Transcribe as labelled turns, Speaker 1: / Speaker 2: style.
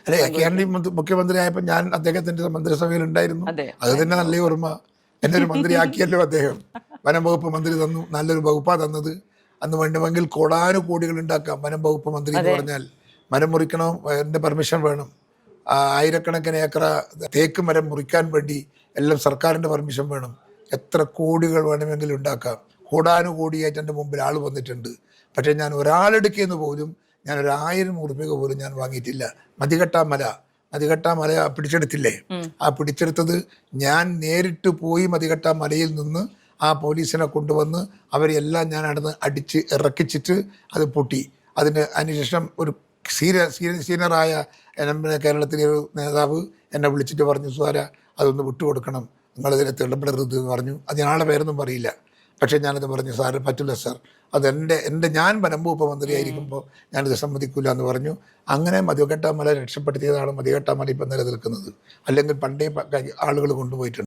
Speaker 1: അല്ലെ കേരള മുഖ്യമന്ത്രിയായപ്പോൾ ഞാൻ അദ്ദേഹത്തിന്റെ മന്ത്രിസഭയിൽ ഉണ്ടായിരുന്നു.
Speaker 2: അതെ.
Speaker 1: അത് തന്നെ നല്ല ഓർമ്മ. എന്നെ ഒരു മന്ത്രിയാക്കിയല്ലോ അദ്ദേഹം. വനം വകുപ്പ് മന്ത്രി തന്നു, നല്ലൊരു വകുപ്പാ തന്നത്. അന്ന് വേണ്ടുമെങ്കിൽ കോടാനുകോടികൾ ഉണ്ടാക്കാം. വനം വകുപ്പ് മന്ത്രി എന്ന് പറഞ്ഞാൽ മരം മുറിക്കണം, എൻ്റെ പെർമിഷൻ വേണം. ആയിരക്കണക്കിന് ഏക്കർ തേക്ക് മരം മുറിക്കാൻ വേണ്ടി എല്ലാം സർക്കാരിൻ്റെ പെർമിഷൻ വേണം. എത്ര കോടികൾ വേണമെങ്കിലും ഉണ്ടാക്കാം. കോടാനുകോടിയായിട്ട് എൻ്റെ മുമ്പിൽ ആൾ വന്നിട്ടുണ്ട്. പക്ഷേ ഞാൻ ഒരാളെടുക്കിയെന്ന് പോലും ഞാൻ 1000 ഉറുപ്പിക പോലും ഞാൻ വാങ്ങിയിട്ടില്ല. മതികെട്ടാ മല പിടിച്ചെടുത്തില്ലേ? ആ പിടിച്ചെടുത്തത് ഞാൻ നേരിട്ട് പോയി മതികെട്ടാ മലയിൽ നിന്ന് ആ പോലീസിനെ കൊണ്ടുവന്ന് അവരെല്ലാം ഞാൻ നടന്ന് അടിച്ച് ഇറക്കിച്ചിട്ട് അത് പൊട്ടി. അതിനുശേഷം ഒരു സീനിയറായ കേരളത്തിലെ ഒരു നേതാവ് എന്നെ വിളിച്ചിട്ട് പറഞ്ഞു, സുഹാര അതൊന്ന് വിട്ടുകൊടുക്കണം, നിങ്ങളിതിനെ ഇടപെടരുത് എന്ന് പറഞ്ഞു. അത് ഞാളെ പേരൊന്നും പറയില്ല. പക്ഷേ ഞാനത് പറഞ്ഞു, സാറ് പറ്റില്ല സാർ, അതെൻ്റെ ഞാൻ വനം വകുപ്പ് മന്ത്രിയായിരിക്കുമ്പോൾ ഞാനിത് സമ്മതിക്കില്ല എന്ന് പറഞ്ഞു. അങ്ങനെ മതികെട്ടാമല രക്ഷപ്പെടുത്തിയതാണ് മതികെട്ടാമല ഇപ്പം നിലനിൽക്കുന്നത്. അല്ലെങ്കിൽ പണ്ടേ ആളുകൾ കൊണ്ടുപോയിട്ടുണ്ട്.